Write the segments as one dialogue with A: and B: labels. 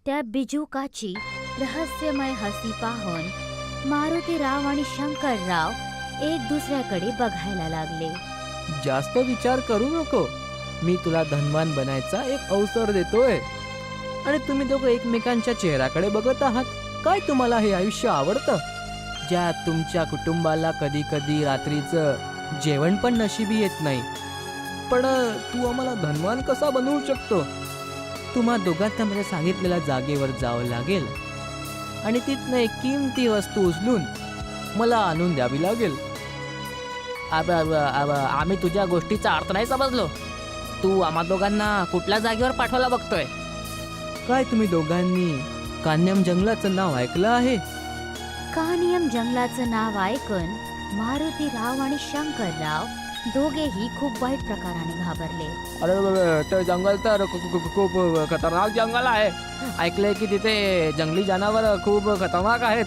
A: त्या बिजूकाची रहस्यमय हसी पाहून मारुतीराव आणि शंकरराव एक दुसऱ्याकडे बघायला लागले.
B: जास्त विचार करू नको. मी तुला धनवान बनायचा एक अवसर देतोय आणि तुम्ही दोघं एकमेकांच्या चेहऱ्याकडे बघत आहात. काय तुम्हाला हे आयुष्य आवडतं ज्यात तुमच्या कुटुंबाला कधी कधी रात्रीचं जेवण पण नशिबी येत नाही? पण तू आम्हाला धनवान कसा बनवू शकतो? तुम्हा दोघांना मला सांगितलेल्या जागेवर जावं लागेल आणि तिथनं एक किमती वस्तू उचलून मला आणून द्यावी लागेल. आम्ही तुझ्या गोष्टीचा अर्थ नाही समजलो. तू आम्हा दोघांना कुठल्या जागेवर पाठवायला बघतोय? काय तुम्ही दोघांनी कान्यम जंगलाचं नाव ऐकलं आहे?
A: कानियम जंगलाचं नाव ऐकून मारुतीराव आणि शंकरराव दोघेही खूप वाईट प्रकाराने घाबरले.
B: अरे ते जंगल तर खूप खतरनाक जंगल आहे. ऐकलंय की तिथे जंगली जनावर खूप खतरनाक आहेत.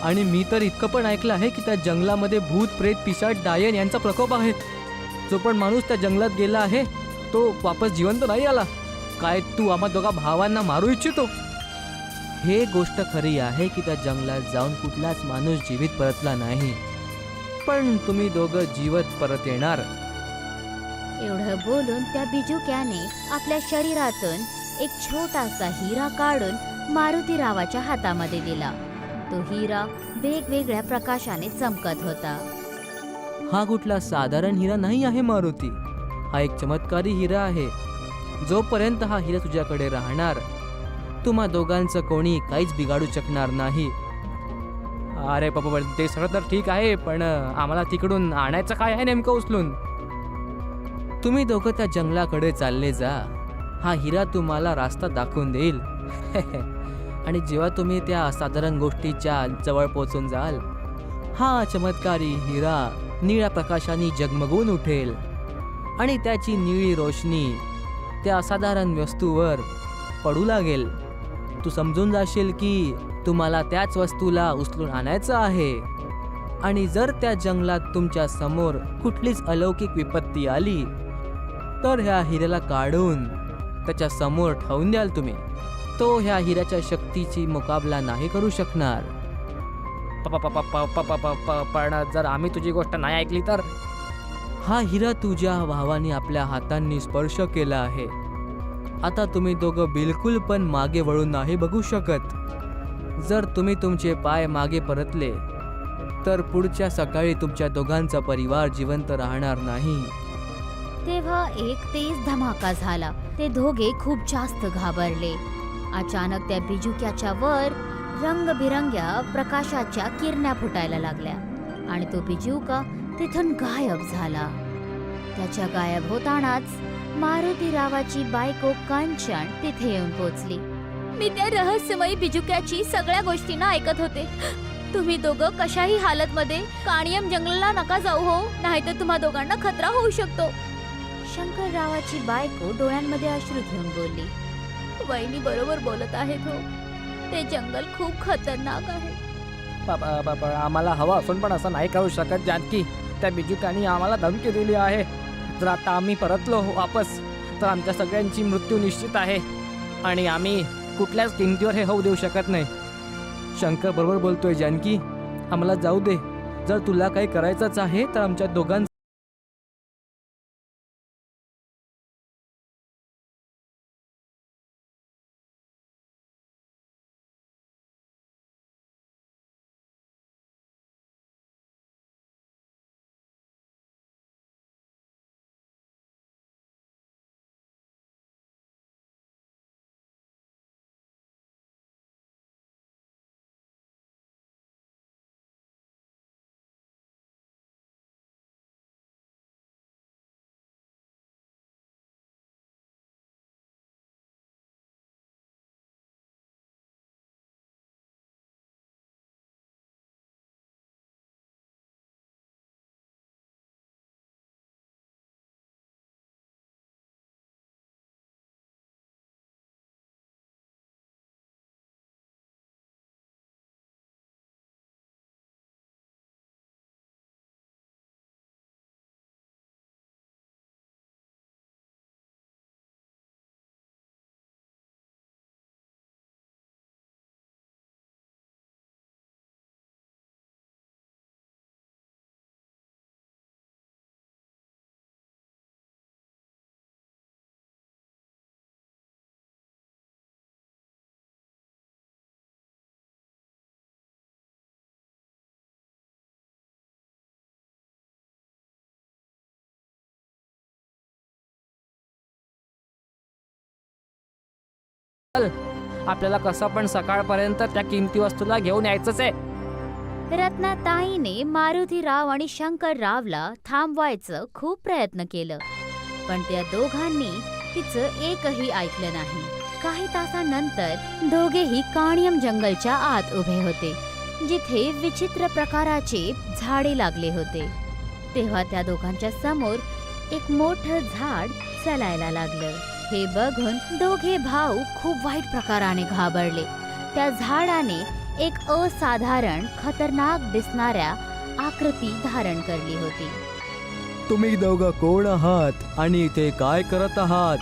B: आणि मी तर इतकं पण ऐकलं आहे की त्या जंगलामध्ये भूत प्रेत पिशाच डायन यांचा प्रकोप आहे. जो पण माणूस त्या जंगलात गेला आहे तो वापस जिवंत नाही आला. काय तू आम्हा दोघा भावांना मारू इच्छितो? हे गोष्ट खरी आहे की त्या जंगलात जाऊन कुठलाच माणूस जीवित परतला नाही, पण तुम्ही दोघं जीवित परत येणार.
A: एवढं बोलून त्या बिजुक्याने आपल्या शरीरातून एक छोटासा हिरा काढून मारुतीरावाच्या हातामध्ये दिला. तो हिरा वेगवेगळ्या प्रकाशाने चमकत होता.
B: हा कुठला साधारण हिरा नाही आहे मारुती. हा एक चमत्कारी हिरा आहे. जोपर्यंत हा हिरा तुझ्याकडे राहणार तुम्हा दोघांचं कोणी काहीच बिघाडू शकणार नाही. अरे बाबा, ते सगळं तर ठीक आहे, पण आम्हाला तिकडून आणायचं काय आहे नेमकं उचलून? तुम्ही दोघं त्या जंगलाकडे चालले जा. हा हिरा तुम्हाला रास्ता दाखवून देईल. आणि जेव्हा तुम्ही त्या असाधारण गोष्टीच्या जवळ पोहोचून जाल हा चमत्कारी हिरा निळ्या प्रकाशाने जगमगून उठेल आणि त्याची निळी रोशनी त्या असाधारण वस्तूवर पडू लागेल. तू समजून जाशील की तुम्हाला त्याच वस्तूला उचलून आणायचं आहे. आणि जर त्या जंगलात तुमच्या समोर कुठलीच अलौकिक विपत्ती आली तर ह्या हिऱ्याला काढून त्याच्या समोर ठेवून द्याल तुम्ही. तो ह्या हिऱ्याच्या शक्तीची मुकाबला नाही करू शकणार. पण जर आम्ही तुझी गोष्ट नाही ऐकली तर? हा हिरा तुझ्या भावाने आपल्या हातांनी स्पर्श केला आहे. आता तुम्ही दोघं बिलकुल पण मागे वळून नाही बघू शकत. जर तुम्ही तुमचे पाय मागे परतले तर पुढच्या सकाळी तुमच्या दोघांचा परिवार जिवंत राहणार नाही.
A: तेव्हा एक तेज धमाका झाला. ते दोघे खूप जास्त घाबरले. अचानक त्या बिजुक्याच्या वर रंगबिरंग्या प्रकाशाच्या किरण्या फुटायला लागल्या आणि तो बिजुका तिथून गायब झाला. त्याच्या गायब होतानाच मारुतीरावाची बायको कंचन तिथे येऊन पोचली. मी त्या रहस्यमयी बिजुक्याची सगळ्या गोष्टींना ऐकत होते. तुम्ही दोघं कशाही हालत मध्ये कानियम जंगलाला नका जाऊ हो, नाहीतर तुम्हा दोघांना खतरा होऊ शकतो. शंकररावाची बायको डोळ्यांमध्ये अश्रू घेऊन बोलली, वहिनी बरोबर बोलत आहेत हो, ते जंगल खूप खतरनाक आहे.
B: आम्हाला हवा असून पण असं नाही करू शकत जानकी. त्या बिजुकाने आम्हाला धमकी दिली आहे. जर आता आम्ही परतलो वापस तर आमच्या सगळ्यांची मृत्यू निश्चित आहे आणि आम्ही कुठल्याच किमतीवर हे होऊ देऊ शकत नाही. शंकर बरोबर बोलतोय जानकी, आम्हाला जाऊ दे. जर तुला काही करायचंच आहे तर आमच्या दोघांचं
C: आपल्याला कसं पण सकाळपर्यंत त्या किमती वस्तूला घेऊन यायचंच आहे.
A: रत्नाताईने मारुतीराव आणि शंकररावला थांबवायचं खूप प्रयत्न केलं, पण त्या दोघांनी तिचं एकही ऐकलं नाही. काही तासानंतर दोघेही काणियम जंगलच्या आत उभे होते, जिथे विचित्र प्रकाराचे झाडे लागले होते. तेव्हा त्या दोघांच्या समोर एक मोठं झाड चलायला लागलं. हे बघून दोघे भाऊ खूप वाईट प्रकाराने घाबरले. त्या झाडाने एक असाधारण खतरनाक दिसणाऱ्या आकृती धारण केली होती.
B: तुम्ही दोघं कोण आहात आणि इथे काय करत आहात?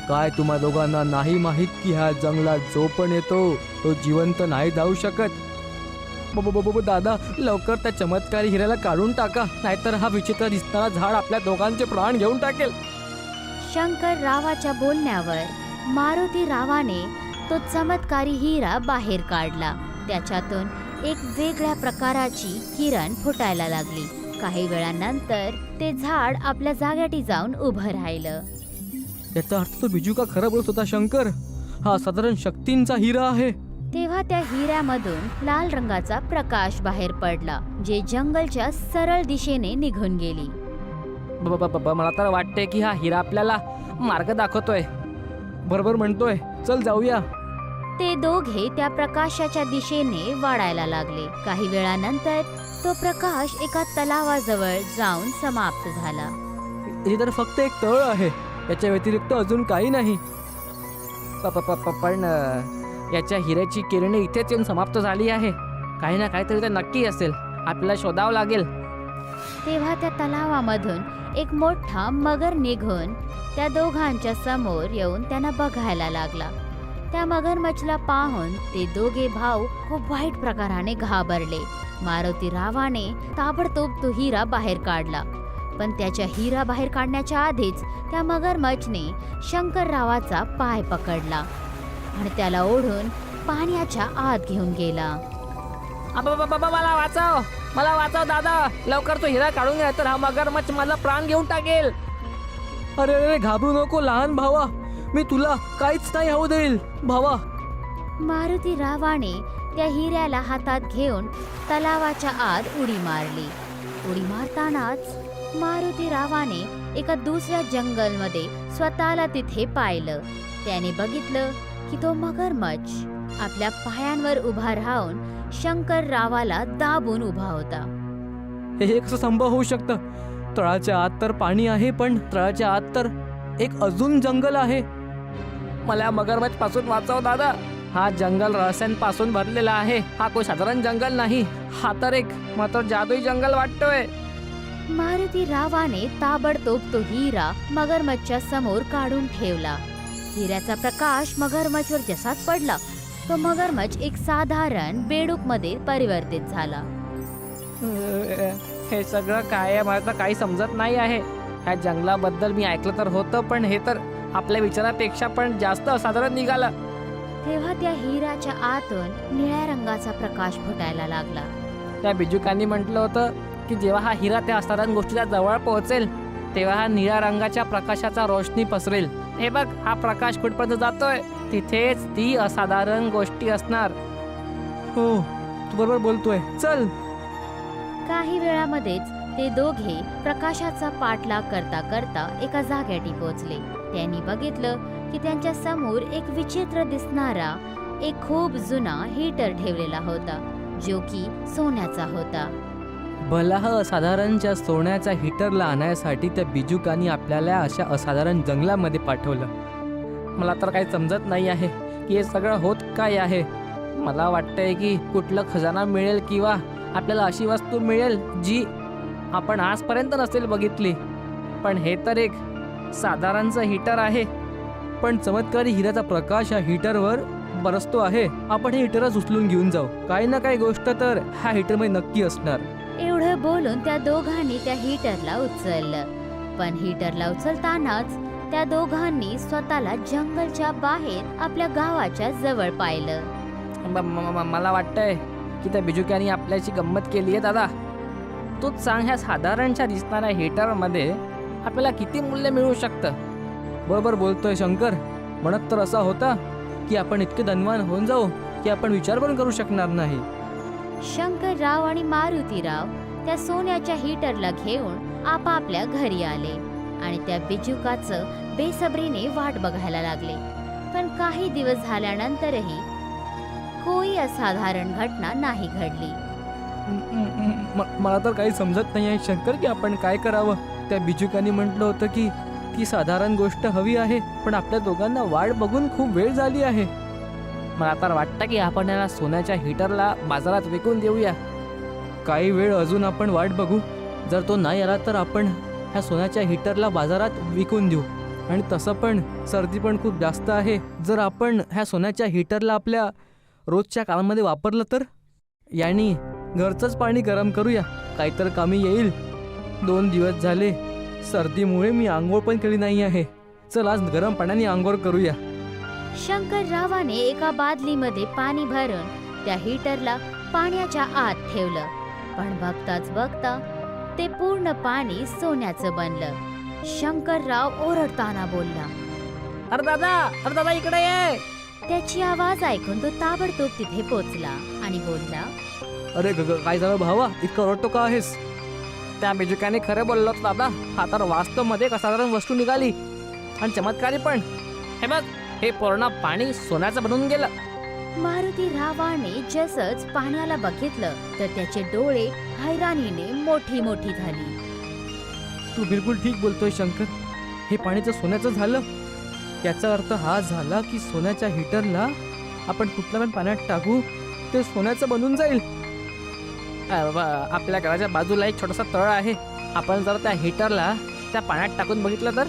B: काय तुम्हा दोघांना नाही माहित की ह्या जंगलात जो पण येतो तो जिवंत नाही जाऊ शकत? दादा, लवकर त्या चमत्कारी हिऱ्याला काढून टाका, नाहीतर हा विचित्र दिसणारा झाड आपल्या दोघांचे प्राण घेऊन टाकेल.
A: शंकररावाच्या बोलण्यावर मारुतीरावाने तो चमत्कारी हिरा बाहेर काढला. त्याच्यातून एक वेगळ्या प्रकाराची किरण फुटायला लागली. काही वेळानंतर ते झाड आपल्या जाग्याटी जाऊन उभं राहिलं.
B: याचा अर्थ तो बिजू का खरं बोलत होता शंकर? हा साधारण शक्तींचा हिरा आहे.
A: तेव्हा त्या हिऱ्यामधून लाल रंगाचा प्रकाश बाहेर पडला, जे जंगलच्या सरळ दिशेने निघून गेली.
C: मला तर वाटते की हा हिरा आपल्याला मार्ग दाखवतोय.
B: बरोबर म्हणतोय, चल जाऊया.
A: ते दोघे त्या प्रकाशाच्या दिशेने वाढायला लागले. काही वेळानंतर तो प्रकाश एका तलावाजवळ जाऊन समाप्त झाला.
B: इथे तर फक्त एक तळ आहे, याच्या व्यतिरिक्त अजून काही नाही.
C: पण याच्या हिऱ्याची किरणे इथेच येऊन समाप्त झाली आहे. काही ना काहीतरी ते नक्की असेल, आपल्याला शोधावं लागेल.
A: तेव्हा त्या तलावामधून एक मोठा मगर निघून त्या दोघांच्या समोर येऊन त्यांना बघायला लागला. त्या मगरमच्छला पाहून ते दोघे भाऊ खूप वाईट प्रकाराने घाबरले. मारुतीरावाने ताबडतोब तो हिरा बाहेर काढला, पण त्याच्या हिरा बाहेर काढण्याच्या आधीच त्या मगरमच्छने शंकररावाचा पाय पकडला आणि त्याला ओढून पाण्याच्या आत घेऊन गेला.
C: मला वाचव दादा, लवकर तो हिरा काढून घ्या, तर हा मगरमच्छ मला प्राण घेऊन टाकेल.
B: अरे अरे, घाबरू नको लहान भावा, मी तुला काहीच नाही होऊ देईल भावा.
A: मारुतीरावाने त्या हिऱ्याला हातात घेऊन तलावाच्या आत उडी मारली. उडी मारतानाच मारुतीरावाने एका दुसऱ्या जंगलमध्ये स्वतःला तिथे पाहिलं. त्याने बघितलं की तो मगरमच्छ आपल्या पायांवर उभा राहून शंकररावाला दाबून उभा होता.
B: हे कसं संभव होऊ शकतं? तळाच्या आत तर पाणी आहे, पण तळाच्या आत तर एक अजून जंगल आहे.
C: मला मगरमच्छ पासून वाचव दादा. हा जंगल रहस्यांपासून भरलेला आहे. हा कोई साधारण जंगल नाही, हा तर एक मात्र जादुई जंगल वाटतोय.
A: मारुतीरावाने ताबडतोब तो हिरा मगरमच्छच्या समोर काढून ठेवला. हिऱ्याचा प्रकाश मगरमच्छवर जसाच पडला, तो मगरमच्छ एक साधारण बेडूक मध्ये परिवर्तित झाला.
C: हे सगळं काय आहे मला तर काही समजत नाही आहे. ह्या जंगलाबद्दल मी ऐकलं तर होतं, पण हे तर आपल्या विचारापेक्षा पण जास्त असाधारण निघालं.
A: तेव्हा त्या हिऱ्याच्या आतून निळ्या रंगाचा प्रकाश फुटायला लागला.
C: त्या बिजुकांनी म्हटलं होतं की जेव्हा हा हिरा त्या असाधारण गोष्टीच्या जवळ पोहोचेल, तेव्हा हा निळ्या रंगाच्या प्रकाशाचा रोशनी पसरेल. हे बघ, हा प्रकाश कुठपर्यंत जातोय, तिथेच ती असाधारण गोष्टी असणार.
B: हो, तू बरोबर बोलतोय, चल.
A: काही वेळामध्येच ते दोघे प्रकाशाचा पाठलाग करता करता एका जाग्याटी पोहोचले. त्यांनी बघितलं की त्यांच्या समोर एक विचित्र दिसणारा एक खूप जुना हीटर ठेवलेला होता, जो की सोन्याचा होता.
B: भला हा असाधारणच्या सोन्याच्या हीटरला आणण्यासाठी त्या बिजुकांनी आपल्याला अशा असाधारण जंगलामध्ये पाठवलं.
C: मला तर काही समजत नाही आहे की हे सगळं होत काय आहे. मला वाटतंय की कुठलं खजाना मिळेल किंवा आपल्याला अशी वस्तू मिळेल जी आपण आजपर्यंत नसेल बघितली. पण हे तर एक साधारणचं हीटर आहे.
B: पण चमत्कारी हिऱ्याचा प्रकाश ह्या हीटरवर बरसतो आहे. आपण हे हीटरच उचलून घेऊन जाऊ. काही ना काही गोष्ट तर ह्या हीटरमध्ये नक्की असणार.
A: एवढं बोलून त्या दोघांनी त्या हीटरला उचललं. पण हीटरला उचलतानाच त्या दोघांनी स्वतःला जंगलच्या बाहेर आपल्या गावाच्या जवळ पाहिलं.
C: मला वाटतंय की त्या बिजुक्यानी आपल्याची गंमत केली आहे दादा. तूच सांग, ह्या साधारणच्या दिसणाऱ्या हीटरमध्ये आपल्याला किती मूल्य मिळू शकतं?
B: बरोबर बोलतोय शंकर. म्हणत तर असा होता की आपण इतके धनवान होऊन जाऊ की आपण विचार पण करू शकणार नाही.
A: शंकरराव आणि मारुतीराव त्या सोन्याच्या हीटरला घेऊन आपापल्या घरी आले आणि त्या बिजुकाचं बेसब्रीने वाट बघायला लागले. पण काही दिवस झाल्यानंतरही कोई असाधारण घटना नाही घडली.
B: मला तर काही समजत नाही आहे शंकर की आपण काय करावं. त्या बिजुकाने म्हटलं होतं की ती साधारण गोष्ट हवी आहे, पण आपल्या दोघांना वाट बघून खूप वेळ झाली आहे.
C: मला तर वाटतं की आपण याला सोन्याच्या हीटरला बाजारात विकून देऊया.
B: काही वेळ अजून आपण वाट बघू. जर तो नाही आला तर आपण ह्या सोन्याच्या हीटरला बाजारात विकून देऊ. आणि तसं पण सर्दी पण खूप जास्त आहे. जर आपण ह्या सोन्याच्या हीटरला आपल्या रोजच्या कामामध्ये वापरलं तर यानी घरचंच पाणी गरम करूया, काहीतर कामी येईल. 2 दिवस झाले सर्दीमुळे मी आंघोळ पण केली नाही आहे. चल आज गरम पाण्याने आंघोळ करूया.
A: शंकररावाने एका बादलीमध्ये पाणी भरून त्या हीटरला पाण्याच्या आत ठेवलं. पण बघताच बघता ते पूर्ण पाणी सोन्याचं बनलं. शंकरराव ओरडताना बोलला.
C: अरे दादा इकडे ये.
A: त्याची आवाज ऐकून तो ताबडतोब तिथे पोचला आणि बोलला.
B: अरे काय झालं भावा, इतका ओरडतो का आहेस?
C: त्या बिजुकाने खरं बोललो होतं दादा. हा तर वास्तवमध्ये एक असाधारण वस्तू निघाली आणि चमत्कारी पण. हे बघ, हे पूर्ण पाणी सोन्याचं बनून गेलं.
A: मारुतीरावाने जसंच पाण्याला बघितलं तर त्याचे डोळे हैराणीने मोठी मोठी झाली.
B: तू बिलकुल ठीक बोलतोय शंकर. हे पाणीचं सोन्याचं झालं. याचा अर्थ हा झाला की सोन्याच्या हीटरला आपण कुठल्या पण पाण्यात टाकू ते सोन्याचं बनून जाईल.
C: आपल्या घराच्या बाजूला एक छोटासा तळ आहे. आपण जर त्या हीटरला त्या पाण्यात टाकून बघितलं तर.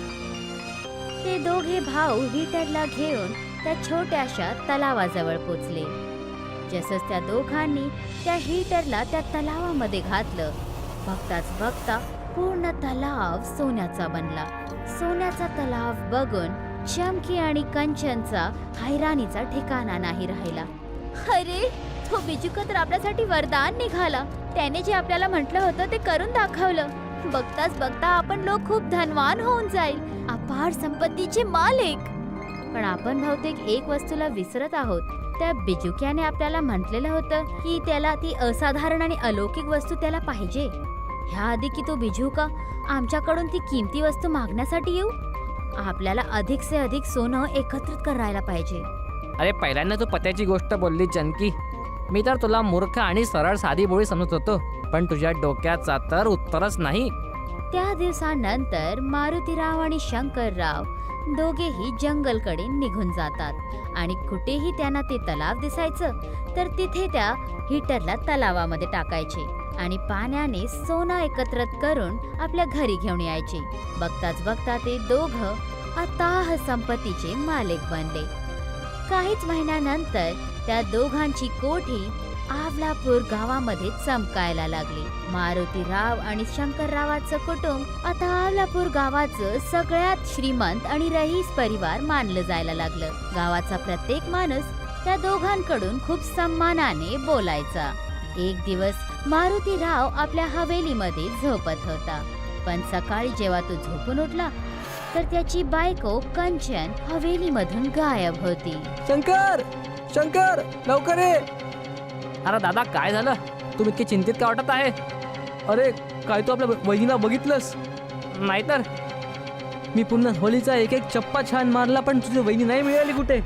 A: ते दोघे भाऊ हीटरला घेऊन त्या छोट्याशा तलावाजवळ पोचले. जसंच त्या दोघांनी त्या हीटरला त्या तलावामध्ये घातलं, बघताच बघता पूर्ण तलाव सोन्याचा बनला. सोन्याचा तलाव बघून चमकी आणि कंचनचा हैराणीचा ठिकाणा नाही राहिला. अरे, तो बिजुका तर आपल्यासाठी वरदान निघाला. त्याने जे आपल्याला म्हटलं होतं ते करून दाखवलं. बघताच बघता आपण लोक खूप धनवान होऊन जाईल, अपार संपत्तीचे मालिक. पण आपण बहुतेक एक वस्तूला विसरत आहोत. त्या बिजुक्याने आपल्याला म्हटलेलं होतं की त्याला ती असाधारण आणि अलौकिक वस्तू त्याला पाहिजे. ह्याआधी की तो बिजुका आमच्याकडून ती किमती वस्तू मागण्यासाठी येऊ. आपल्याला अधिक से अधिक सोनं एकत्रित करायला पाहिजे.
C: अरे पहिल्यांदा तू पत्याची गोष्ट बोलली चनकी. मी तर तुला मूर्ख आणि सरळ साधी बोळी समजत होतो, पण तुझ्या डोक्याचा तर उत्तरच नाही.
A: त्या दिवसानंतर मारुतीराव आणि शंकरराव दोघेही जंगलकडे निघून जातात आणि कुठेही त्यांना ते तलाव दिसायचं तर तिथे त्या हीटरला तलावामध्ये टाकायचे आणि पाण्याने सोनं एकत्रित करून आपल्या घरी घेऊन यायचे. बघताच बघता ते दोघं अथाह संपत्तीचे मालक बनले. काहीच महिन्यानंतर त्या दोघांची कोठी आवलापूर गावामध्ये चमकायला लागली. मारुतीराव आणि शंकररावाचं कुटुंब आता आवलापूर गावाचं सगळ्यात श्रीमंत आणि रईस परिवार मानलं जायला लागलं. गावाचा प्रत्येक माणूस त्या दोघांकडून खूप सन्मानाने बोलायचा. एक दिवस मारुतीराव आपल्या हवेलीमध्ये झोपत होता, पण सकाळी जेव्हा तो झोपून उठला तर त्याची बायको कंचन हवेलीमधून गायब होती.
B: शंकर, शंकर, लवकर ये.
C: अरे दादा काय झालं? तुम्ही इतके चिंतित का वाटत आहे?
B: अरे काय तू आपल्या वहिनीला बघितलंस?
C: नाहीतर
B: मी पुन्हा होलीचा एक एक चप्पा छान मारला, पण तुझी वहिनी नाही मिळाली कुठे.